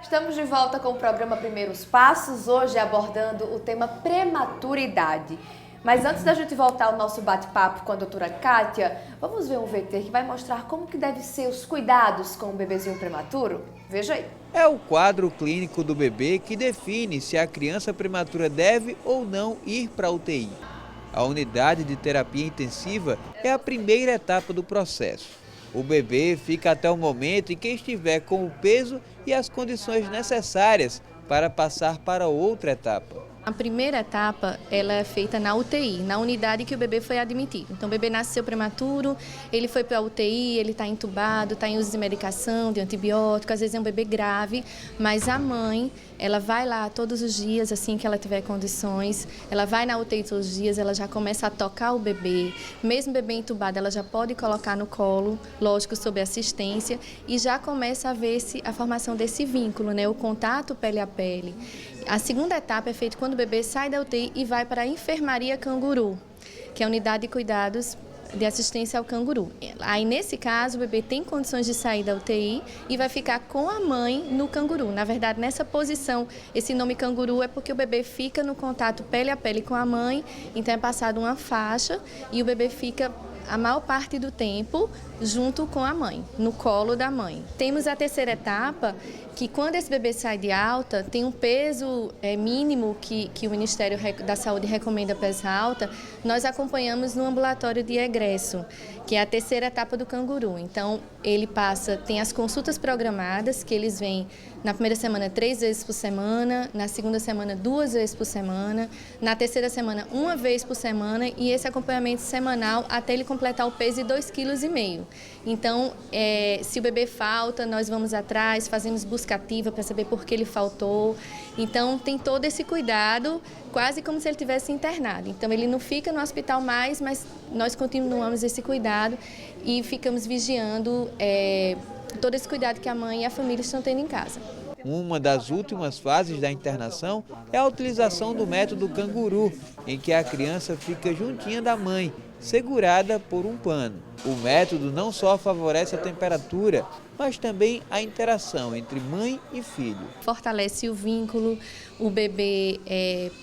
Estamos de volta com o programa Primeiros Passos, hoje abordando o tema prematuridade. Mas antes da gente voltar ao nosso bate-papo com a doutora Kátia, vamos ver um VT que vai mostrar como que deve ser os cuidados com o bebezinho prematuro? Veja aí. É o quadro clínico do bebê que define se a criança prematura deve ou não ir para a UTI. A unidade de terapia intensiva é a primeira etapa do processo. O bebê fica até o momento em que estiver com o peso e as condições necessárias para passar para outra etapa. A primeira etapa ela é feita na UTI, na unidade que o bebê foi admitido. Então o bebê nasceu prematuro, ele foi para a UTI, ele está entubado, está em uso de medicação, de antibiótico, às vezes é um bebê grave, mas a mãe, ela vai lá todos os dias, assim que ela tiver condições, ela vai na UTI todos os dias, ela já começa a tocar o bebê, mesmo bebê entubado, ela já pode colocar no colo, lógico, sob assistência, e já começa a ver a formação desse vínculo, né, o contato pele a pele. A segunda etapa é feita quando o bebê sai da UTI e vai para a enfermaria canguru, que é a unidade de cuidados de assistência ao canguru. Aí, nesse caso, o bebê tem condições de sair da UTI e vai ficar com a mãe no canguru. Na verdade, nessa posição, esse nome canguru é porque o bebê fica no contato pele a pele com a mãe, então é passado uma faixa e o bebê fica a maior parte do tempo junto com a mãe, no colo da mãe. Temos a terceira etapa, que quando esse bebê sai de alta, tem um peso mínimo que o Ministério da Saúde recomenda para essa alta, nós acompanhamos no ambulatório de egresso, que é a terceira etapa do canguru. Então, ele tem as consultas programadas, que eles vêm na primeira semana 3 vezes por semana, na segunda semana 2 vezes por semana, na terceira semana 1 vez por semana e esse acompanhamento semanal até ele completar o peso de 2,5 kg. Então, se o bebê falta, nós vamos atrás, fazemos busca ativa para saber por que ele faltou. Então, tem todo esse cuidado, quase como se ele tivesse internado. Então, ele não fica no hospital mais, mas nós continuamos esse cuidado e ficamos vigiando todo esse cuidado que a mãe e a família estão tendo em casa. Uma das últimas fases da internação é a utilização do método canguru, em que a criança fica juntinha da mãe, segurada por um pano. O método não só favorece a temperatura, mas também a interação entre mãe e filho. Fortalece o vínculo, o bebê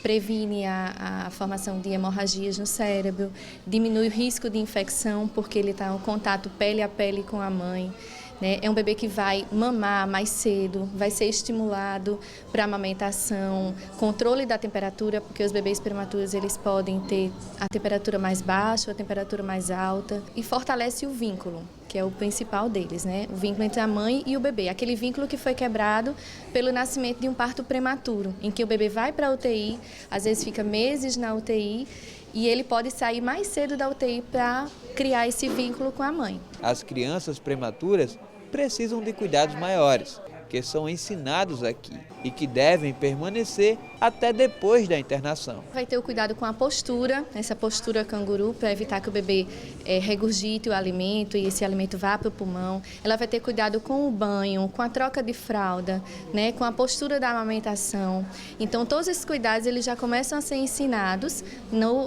previne a formação de hemorragias no cérebro, diminui o risco de infecção, porque ele está em contato pele a pele com a mãe. É um bebê que vai mamar mais cedo, vai ser estimulado para a amamentação, controle da temperatura, porque os bebês prematuros eles podem ter a temperatura mais baixa, a temperatura mais alta, e fortalece o vínculo, que é o principal deles, né? O vínculo entre a mãe e o bebê, aquele vínculo que foi quebrado pelo nascimento de um parto prematuro, em que o bebê vai para a UTI, às vezes fica meses na UTI, e ele pode sair mais cedo da UTI para criar esse vínculo com a mãe. As crianças prematuras precisam de cuidados maiores, que são ensinados aqui e que devem permanecer até depois da internação. Vai ter o cuidado com a postura, essa postura canguru, para evitar que o bebê regurgite o alimento e esse alimento vá para o pulmão. Ela vai ter cuidado com o banho, com a troca de fralda, né, com a postura da amamentação. Então, todos esses cuidados eles já começam a ser ensinados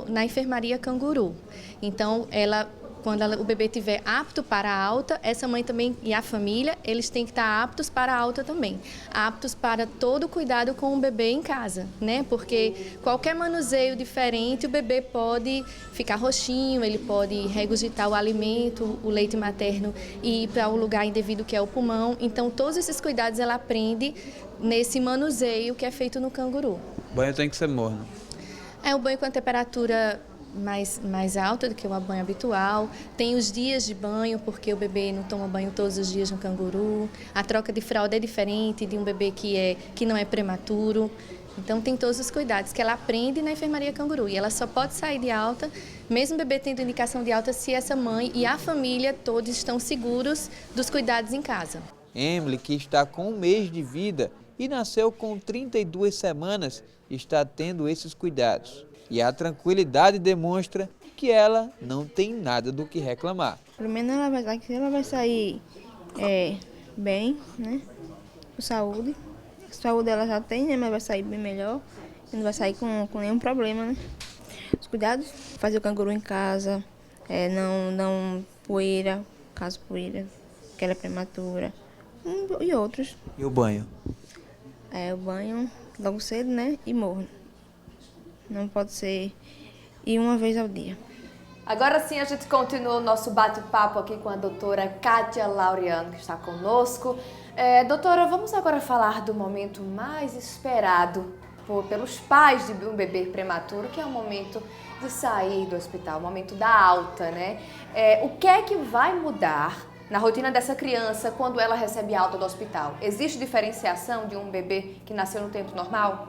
na enfermaria canguru. Então, quando o bebê estiver apto para a alta, essa mãe também e a família, eles têm que estar aptos para a alta também. Aptos para todo o cuidado com o bebê em casa, né? Porque qualquer manuseio diferente, o bebê pode ficar roxinho, ele pode regurgitar o alimento, o leite materno e ir para o lugar indevido que é o pulmão. Então, todos esses cuidados ela aprende nesse manuseio que é feito no canguru. O banho tem que ser morno. O banho com a temperatura mais alta do que o banho habitual. Tem os dias de banho, porque o bebê não toma banho todos os dias no canguru. A troca de fralda é diferente de um bebê que não é prematuro. Então, tem todos os cuidados que ela aprende na enfermaria canguru. E ela só pode sair de alta, mesmo o bebê tendo indicação de alta, se essa mãe e a família todos estão seguros dos cuidados em casa. Emily, que está com 1 mês de vida e nasceu com 32 semanas, está tendo esses cuidados. E a tranquilidade demonstra que ela não tem nada do que reclamar. Pelo menos ela vai sair bem, né? Com saúde. A saúde ela já tem, né? Mas vai sair bem melhor. Não vai sair com nenhum problema, né? Os cuidados, fazer o canguru em casa, não poeira, caso poeira, que ela é prematura, e outros. E o banho? Eu banho logo cedo, né? E morno. Não pode ser ir uma vez ao dia. Agora sim, a gente continua o nosso bate-papo aqui com a doutora Kátia Laureano, que está conosco. Doutora, vamos agora falar do momento mais esperado pelos pais de um bebê prematuro, que é o momento de sair do hospital, o momento da alta, né? O que é que vai mudar na rotina dessa criança quando ela recebe alta do hospital? Existe diferenciação de um bebê que nasceu no tempo normal?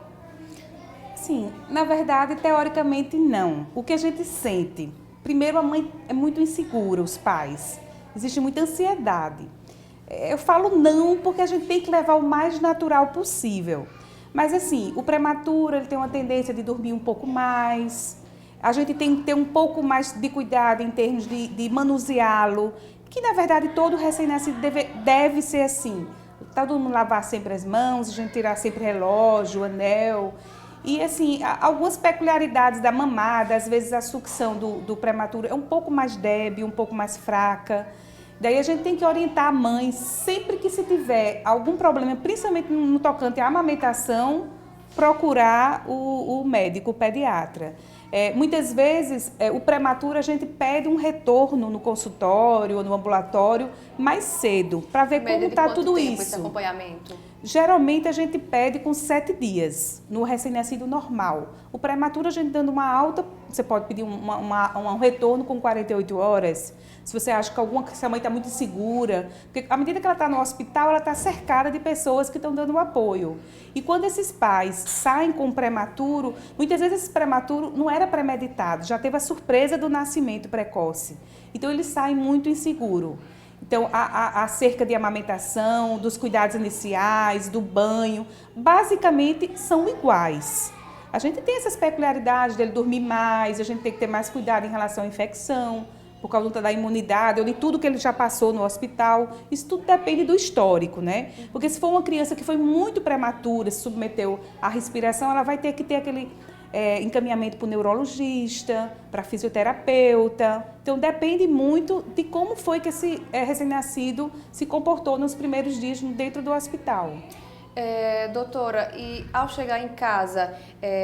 Sim, na verdade, teoricamente não. O que a gente sente? Primeiro, a mãe é muito insegura, os pais. Existe muita ansiedade. Eu falo não porque a gente tem que levar o mais natural possível. Mas assim, o prematuro ele tem uma tendência de dormir um pouco mais. A gente tem que ter um pouco mais de cuidado em termos de manuseá-lo. Que na verdade todo recém-nascido deve ser assim. Todo mundo lavar sempre as mãos, a gente tirar sempre relógio, anel. E assim, algumas peculiaridades da mamada, às vezes a sucção do prematuro é um pouco mais débil, um pouco mais fraca. Daí a gente tem que orientar a mãe, sempre que se tiver algum problema, principalmente no tocante à amamentação, procurar o médico, o pediatra. Muitas vezes, o prematuro, a gente pede um retorno no consultório ou no ambulatório mais cedo, para ver como está tudo isso. Esse acompanhamento? Geralmente a gente pede com 7 dias, no recém-nascido normal. O prematuro, a gente dando uma alta, você pode pedir um retorno com 48 horas. Se você acha que se a mãe está muito insegura, porque à medida que ela está no hospital, ela está cercada de pessoas que estão dando apoio. E quando esses pais saem com o prematuro, muitas vezes esse prematuro não era premeditado, já teve a surpresa do nascimento precoce. Então eles saem muito inseguros. Então, acerca de amamentação, dos cuidados iniciais, do banho, basicamente são iguais. A gente tem essas peculiaridades dele dormir mais, a gente tem que ter mais cuidado em relação à infecção, por causa da imunidade ou de tudo que ele já passou no hospital. Isso tudo depende do histórico, né? Porque se for uma criança que foi muito prematura, se submeteu à respiração, ela vai ter que ter aquele encaminhamento para o neurologista, para fisioterapeuta. Então, depende muito de como foi que esse recém-nascido se comportou nos primeiros dias dentro do hospital. Doutora, e ao chegar em casa,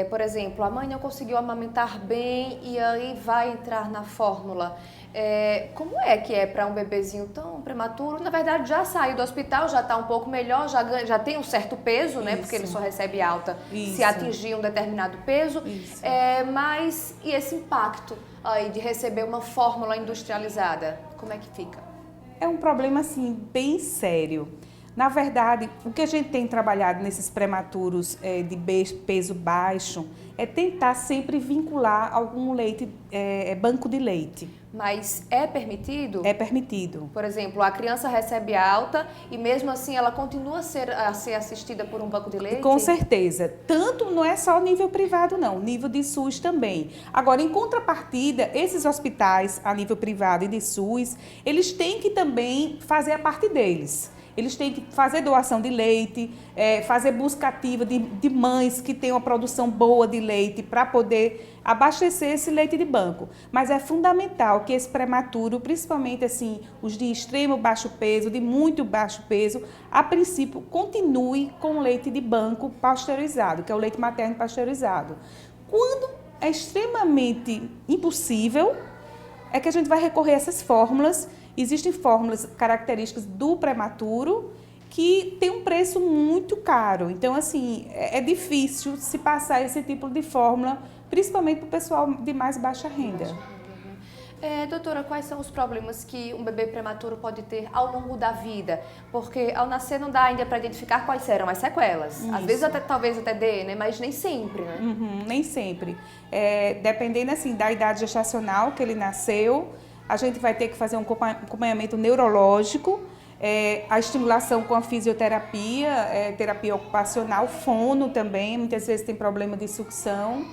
por exemplo, a mãe não conseguiu amamentar bem e aí vai entrar na fórmula. Como é que é para um bebezinho tão prematuro? Na verdade, já saiu do hospital, já está um pouco melhor, já tem um certo peso, né? Porque ele só recebe alta se atingir um determinado peso. Mas e esse impacto aí de receber uma fórmula industrializada? Como é que fica? É um problema, assim, bem sério. Na verdade, o que a gente tem trabalhado nesses prematuros de peso baixo é tentar sempre vincular algum leite, banco de leite. Mas é permitido? É permitido. Por exemplo, a criança recebe alta e mesmo assim ela continua a ser assistida por um banco de leite? Com certeza. Tanto não é só nível privado, não. Nível de SUS também. Agora, em contrapartida, esses hospitais a nível privado e de SUS, eles têm que também fazer a parte deles. Eles têm que fazer doação de leite, fazer busca ativa de mães que têm uma produção boa de leite para poder abastecer esse leite de banco. Mas é fundamental que esse prematuro, principalmente assim, os de extremo baixo peso, de muito baixo peso, a princípio continue com leite de banco pasteurizado, que é o leite materno pasteurizado. Quando é extremamente impossível, é que a gente vai recorrer a essas fórmulas. Existem fórmulas características do prematuro que tem um preço muito caro. Então, assim, é difícil se passar esse tipo de fórmula, principalmente para o pessoal de mais baixa renda. Doutora, quais são os problemas que um bebê prematuro pode ter ao longo da vida? Porque ao nascer não dá ainda para identificar quais serão as sequelas. Isso. Às vezes talvez até dê, né? Mas nem sempre, né? Nem sempre. Dependendo assim, da idade gestacional que ele nasceu, a gente vai ter que fazer um acompanhamento neurológico, a estimulação com a fisioterapia, terapia ocupacional, fono também, muitas vezes tem problema de sucção.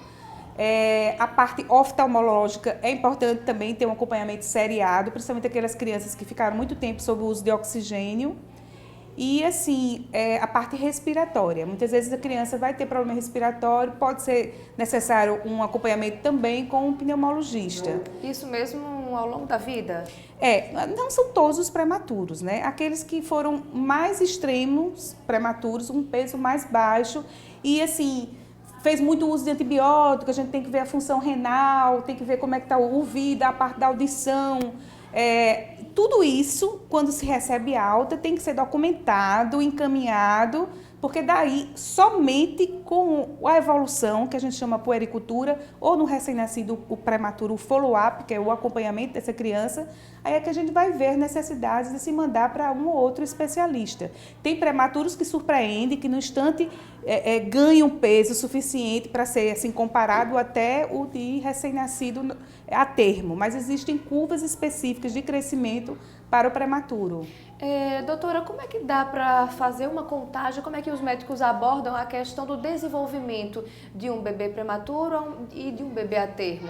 A parte oftalmológica é importante também ter um acompanhamento seriado, principalmente aquelas crianças que ficaram muito tempo sob o uso de oxigênio. E, assim, a parte respiratória. Muitas vezes a criança vai ter problema respiratório, pode ser necessário um acompanhamento também com um pneumologista. Isso mesmo ao longo da vida? Não são todos os prematuros, né? Aqueles que foram mais extremos, prematuros, um peso mais baixo e, assim, fez muito uso de antibiótico, a gente tem que ver a função renal, tem que ver como é que está o ouvido, a parte da audição. Tudo isso, quando se recebe alta, tem que ser documentado, encaminhado, porque daí, somente com a evolução, que a gente chama puericultura, ou no recém-nascido, o prematuro, o follow-up, que é o acompanhamento dessa criança, aí é que a gente vai ver necessidades de se mandar para um ou outro especialista. Tem prematuros que surpreendem, que no instante ganham peso suficiente para ser assim, comparado até o de recém-nascido a termo, mas existem curvas específicas de crescimento para o prematuro. Doutora, como é que dá para fazer uma contagem, como é que os médicos abordam a questão do desenvolvimento de um bebê prematuro e de um bebê a termo?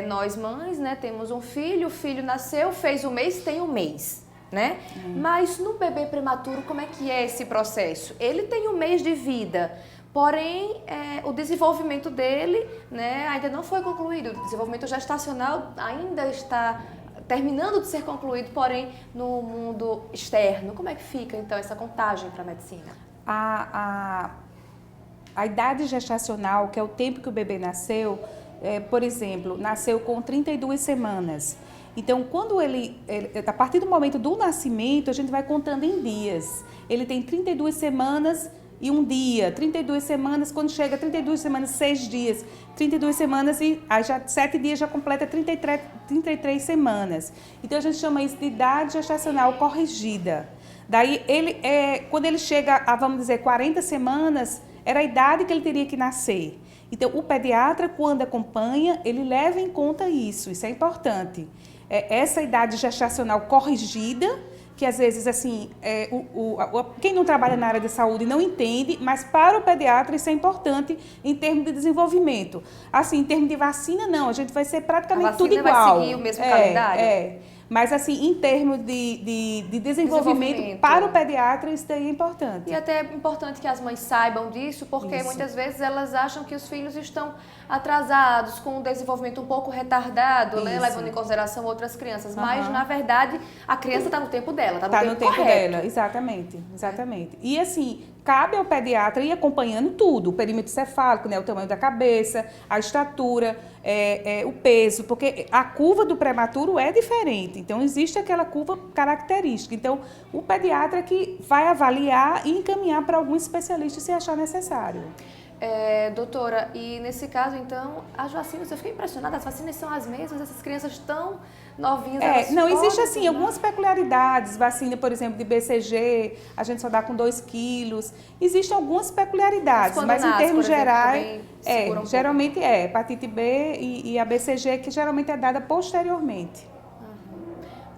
Nós mães, né, temos um filho, o filho nasceu, fez um mês, tem um mês, né? Mas no bebê prematuro, como é que é esse processo? Ele tem um mês de vida, porém o desenvolvimento dele, né, ainda não foi concluído, o desenvolvimento gestacional ainda está terminando de ser concluído, porém no mundo externo. Como é que fica, então, essa contagem para a medicina? A idade gestacional, que é o tempo que o bebê nasceu, por exemplo, nasceu com 32 semanas. Então, quando a partir do momento do nascimento, a gente vai contando em dias. Ele tem 32 semanas e um dia, 32 semanas, quando chega 32 semanas, 6 dias, 32 semanas e aí já 7 dias já completa 33 semanas. Então, a gente chama isso de idade gestacional corrigida. Daí, quando ele chega a, vamos dizer, 40 semanas, era a idade que ele teria que nascer. Então, o pediatra, quando acompanha, ele leva em conta isso é importante. Essa idade gestacional corrigida, que às vezes, assim, quem não trabalha na área de saúde não entende, mas para o pediatra isso é importante em termos de desenvolvimento. Assim, em termos de vacina, não, a gente vai ser praticamente tudo igual. A vacina vai seguir o mesmo calendário? Mas, assim, em termos de desenvolvimento para o pediatra, isso daí é importante. E até é importante que as mães saibam disso, porque muitas vezes elas acham que os filhos estão atrasados, com um desenvolvimento um pouco retardado, né, levando em consideração outras crianças. Mas, na verdade, a criança está no tempo dela, está no tempo dela, exatamente. E, assim, cabe ao pediatra ir acompanhando tudo, o perímetro cefálico, né, o tamanho da cabeça, a estatura, o peso, porque a curva do prematuro é diferente, então existe aquela curva característica. Então, o pediatra que vai avaliar e encaminhar para algum especialista se achar necessário. Doutora, e nesse caso, então, as vacinas, eu fiquei impressionada, as vacinas são as mesmas, essas crianças tão novinhas. Não, existe assim algumas peculiaridades, vacina, por exemplo, de BCG, a gente só dá com 2 quilos, existem algumas peculiaridades, mas em termos gerais, geralmente hepatite B e a BCG, que geralmente é dada posteriormente.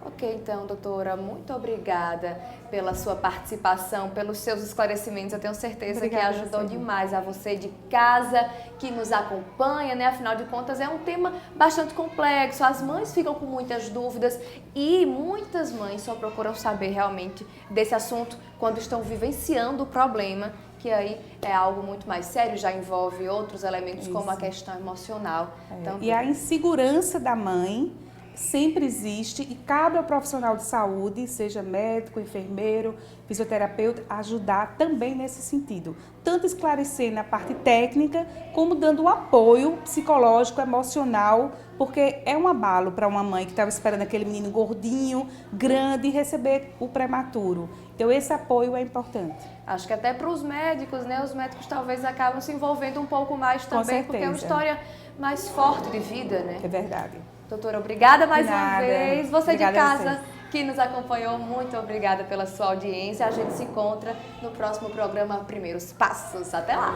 Ok, então, doutora, muito obrigada pela sua participação, pelos seus esclarecimentos. Eu tenho certeza que ajudou demais a você de casa, que nos acompanha, né? Afinal de contas, é um tema bastante complexo. As mães ficam com muitas dúvidas e muitas mães só procuram saber realmente desse assunto quando estão vivenciando o problema, que aí é algo muito mais sério, já envolve outros elementos como a questão emocional. E a insegurança da mãe sempre existe e cabe ao profissional de saúde, seja médico, enfermeiro, fisioterapeuta, ajudar também nesse sentido. Tanto esclarecer na parte técnica, como dando um apoio psicológico, emocional, porque é um abalo para uma mãe que estava esperando aquele menino gordinho, grande, receber o prematuro. Então, esse apoio é importante. Acho que até para os médicos, né? Os médicos talvez acabam se envolvendo um pouco mais também, porque é uma história mais forte de vida, né? É verdade. Doutora, obrigada mais uma vez. Você de casa que nos acompanhou, muito obrigada pela sua audiência. A gente se encontra no próximo programa Primeiros Passos. Até lá!